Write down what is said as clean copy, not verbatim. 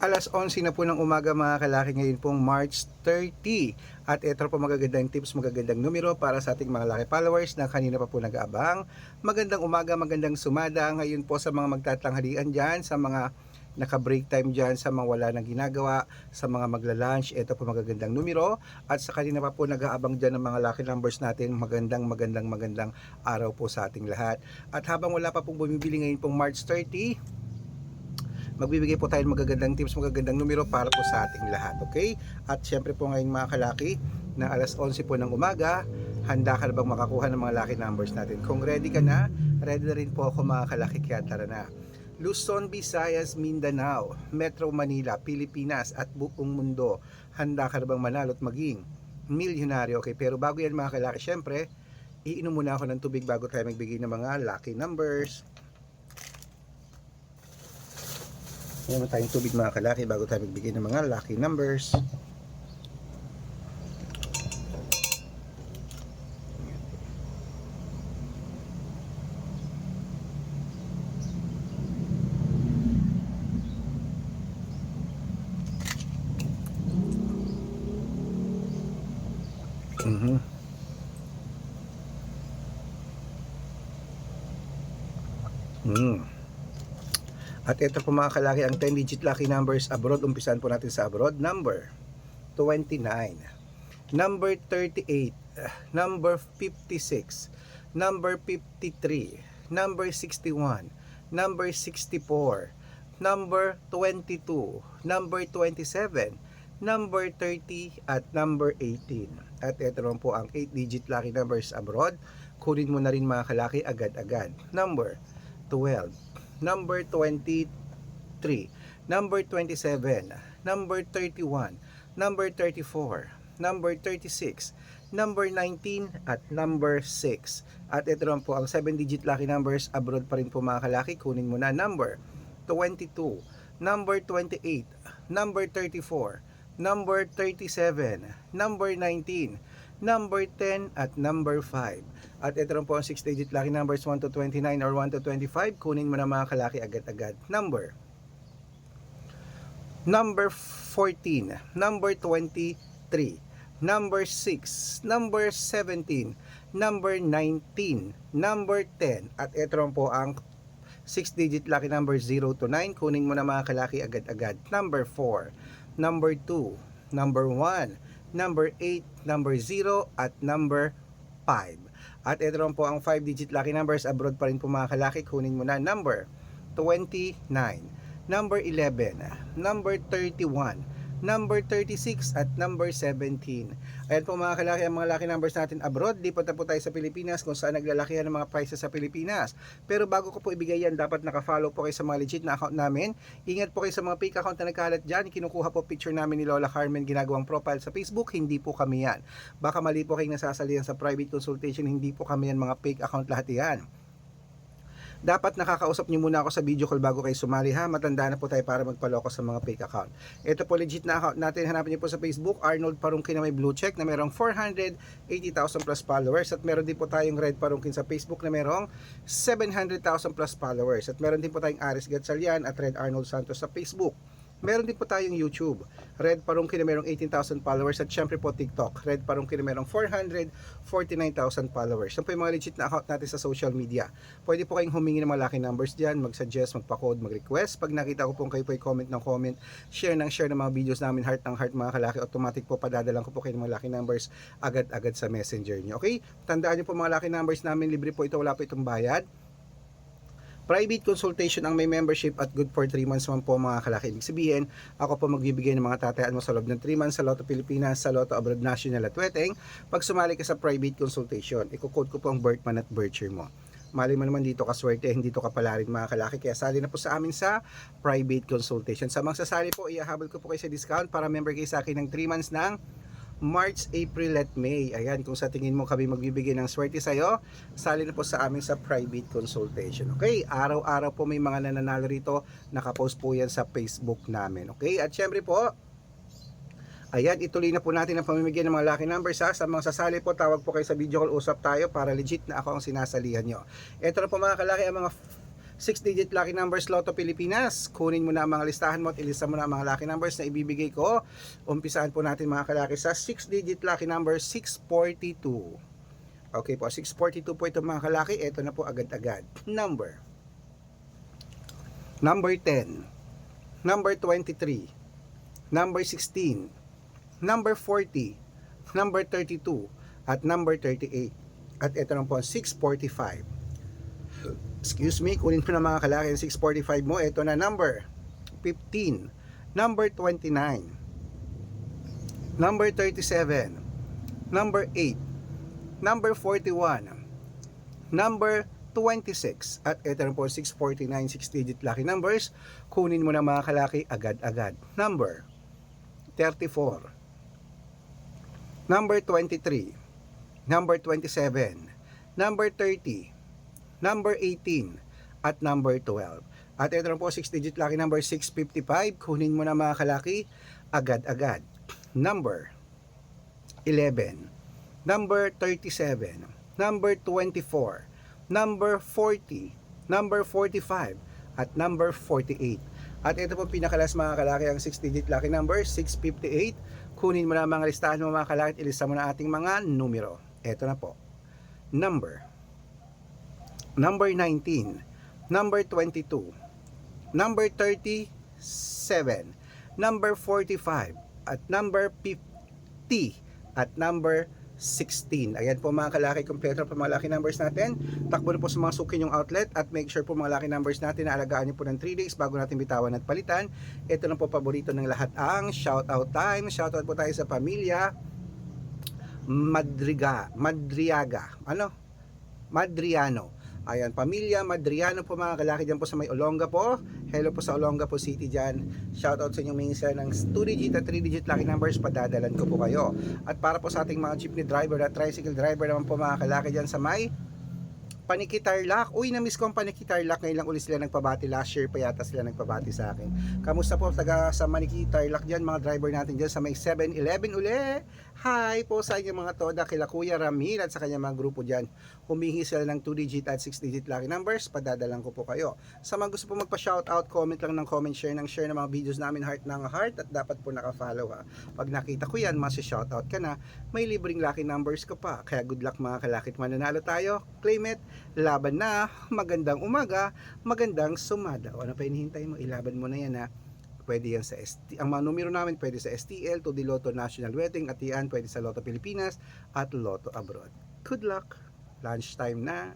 Alas 11 na po ng umaga mga kalaki, ngayon pong March 30. At ito po magagandang tips, magagandang numero para sa ating mga laki followers na kanina pa po nag-aabang. Magandang umaga, magandang sumada ngayon po sa mga magtatanghalian dyan, sa mga naka-break time dyan, sa mga wala nang ginagawa, sa mga magla-lunch. Ito po magagandang numero. At sa kanina pa po nag-aabang dyan ng mga lucky numbers natin, magandang araw po sa ating lahat. At habang wala pa pong bumibili ngayon pong March 30, magbibigay po tayo ng magagandang tips, magagandang numero para po sa ating lahat, okay? At syempre po ngayon mga kalaki, na alas 11 po ng umaga, handa ka na bang makakuha ng mga lucky numbers natin? Kung ready ka na, ready na rin po ako mga kalaki, kaya tara na. Luzon, Visayas, Mindanao, Metro Manila, Pilipinas at buong mundo, handa ka na bang manalo at maging milyonaryo? Okay, pero bago yan mga kalaki, syempre, iinom muna ako ng tubig bago tayo magbigay ng mga lucky numbers. Meron tayong tubig mga kalaki bago tayo magbigay ng mga lucky numbers. At ito po mga kalaki, ang 10-digit lucky numbers abroad. Umpisan po natin sa abroad. Number 29, number 38, number 56, number 53, number 61, number 64, number 22, number 27, number 30 at number 18. At ito naman po ang 8-digit lucky numbers abroad. Kunin mo na rin mga kalaki agad-agad. Number 12, number 23, number 27, number 31, number 34, number 36, number 19 at number 6. At ito naman po ang 7-digit lucky numbers abroad pa rin po mga kalaki. Kunin mo na number 22, number 28, number 34, number 37, number 19, number 10 at number 5. At ito rin po ang 6-digit lucky numbers 1 to 29 or 1 to 25. Kunin mo na mga kalaki agad-agad. Number 14, number 23, number 6, number 17, number 19, number 10. At ito rin po ang 6-digit lucky numbers 0 to 9. Kunin mo na mga kalaki agad-agad. Number 4, number 2, number 1, number 8, number 0 at number 5. At ito rin po ang 5-digit lucky numbers abroad pa rin po mga kalaki. Kunin mo na number 29, number 11, number 31, number 36 at number 17. Ayan po mga kalaki ang mga lucky numbers natin abroad. Lipat na po tayo sa Pilipinas kung saan naglalakihan ng mga prices sa Pilipinas. Pero bago ko po ibigay yan, dapat nakafollow po kayo sa mga legit na account namin. Ingat po kayo sa mga fake account na nagkalat dyan. Kinukuha po picture namin ni Lola Carmen, ginagawang profile sa Facebook. Hindi po kami yan. Baka mali po kayong nasasalihan sa private consultation. Hindi po kami yan, mga fake account lahat yan. Dapat nakakausap niyo muna ako sa video call bago kayo sumali ha. Matanda na po tayo para magpaloko sa mga fake account. Ito po legit na account natin. Hanapin niyo po sa Facebook, Arnold Parungkin na may blue check na merong 480,000 plus followers. At meron din po tayong Red Parungkin sa Facebook na merong 700,000 plus followers. At meron din po tayong Aris Gatchalian at Red Arnold Santos sa Facebook. Meron din po tayong YouTube, Red Parungkin na merong 18,000 followers. At syempre po TikTok, Red Parungkin na merong 449,000 followers. Yan po yung mga legit na account natin sa social media. Pwede po kayong humingi ng mga lucky numbers dyan, mag-suggest, magpa-code, mag-request. Pag nakita ko po kayo po comment ng comment, share ng mga videos namin, heart ng heart mga kalaki, automatic po padadalang ko po kayo ng mga lucky numbers agad-agad sa messenger nyo. Okay? Tandaan nyo po mga lucky numbers namin, libre po ito, wala po itong bayad. Private consultation ang may membership at good for 3 months man po mga kalaki. Ibig sabihin, ako po magbibigay ng mga tatayaan mo sa loob ng 3 months sa Lotto Pilipinas, sa Lotto Abroad National at Weteng. Pag sumali ka sa private consultation, i-code ko po ang birth month at birth year mo. Mali mo naman dito ka swerte, hindi to kapalarin mga kalaki. Kaya sali na po sa amin sa private consultation. Sa mga sasali po, iahabol ko po kayo sa discount para member kayo sa akin ng 3 months ng March, April at May. Ayan, kung sa tingin mo kami magbibigay ng swerte sa'yo, sali na po sa amin sa private consultation. Okay, araw-araw po may mga nananalo rito. Nakapost po yan sa Facebook namin. Okay, at syempre po, ayan, ituloy na po natin ang pamimigay ng mga lucky numbers ha. Sa mga sasali po, tawag po kayo sa video call, usap tayo para legit na ako ang sinasalihan nyo. Ito na po mga kalaki ang mga 6-digit lucky numbers Lotto Pilipinas. Kunin mo na ang mga listahan mo at ilista mo na ang mga lucky numbers na ibibigay ko. Umpisahan po natin mga kalaki sa 6-digit lucky number 642. Okay po, 642 po ito mga kalaki. Ito na po agad-agad. Number 10, number 23, number 16, number 40, number 32, at number 38. At ito na po ang 645. Excuse me, kunin mo na mga kalaki ang 645 mo. Ito na number 15, number 29, number 37, number 8, number 41, number 26, at ito na po 649, 6-digit lucky numbers. Kunin mo na mga kalaki agad-agad. Number 34, number 23, number 27, number 30, number 18, at number 12. At ito na po 6-digit lucky number 655. Kunin mo na mga kalaki agad-agad. Number 11, number 37, number 24, number 40, number 45, at number 48. At ito po pinakalas mga kalaki ang 6-digit lucky number 658. Kunin mo na mga listahan mo mga kalaki at ilista mo na ating mga numero. Ito na po. Number 19, number 22, number 37, number 45, at number 50, at number 16. Ayan po mga kalaki, kompleto po mga lucky numbers natin. Takbo na po sa mga suki yung outlet at make sure po mga lucky numbers natin na alagaan nyo po ng 3 days bago natin bitawan at palitan. Ito na po paborito ng lahat ang shoutout time. Shoutout po tayo sa pamilya Madriano. Ayan, pamilya Madriano po mga kalaki dyan po sa may Olonga po. Hello po sa Olonga po City dyan. Shoutout sa inyong minsan ng 2-digit at 3-digit lucky numbers, padadalan ko po kayo. At para po sa ating mga jeepney driver at tricycle driver naman po mga kalaki dyan sa may Paniki Tarlac. Uy, na-miss ko ang Paniki Tarlac. Ngayon lang ulit sila nagpabati. Last year pa yata sila nagpabati sa akin. Kamusta po taga sa Paniki Tarlac dyan, mga driver natin dyan sa may 7-Eleven uli. Hi po sa inyo mga toda, kila Kuya Ramil at sa kanyang mga grupo dyan. Humingi sila ng 2-digit at 6-digit lucky numbers. Padadalan ko po kayo. Sa mga gusto po magpa-shoutout, comment lang ng comment, share ng mga videos namin, heart ng heart, at dapat po naka-follow ha. Pag nakita ko yan, masi-shoutout ka na, may libreng lucky numbers ka pa. Kaya good luck mga kalakit, mananalo tayo. Claim it. Laban na, magandang umaga, magandang sumadaw. Ano pa hinihintay mo? Ilaban mo na yan ha. Pwede yan sa ST. Ang mga numero namin pwede sa STL, to the Lotto National Wedding, at yan pwede sa Lotto Pilipinas at Lotto Abroad. Good luck. Lunchtime na.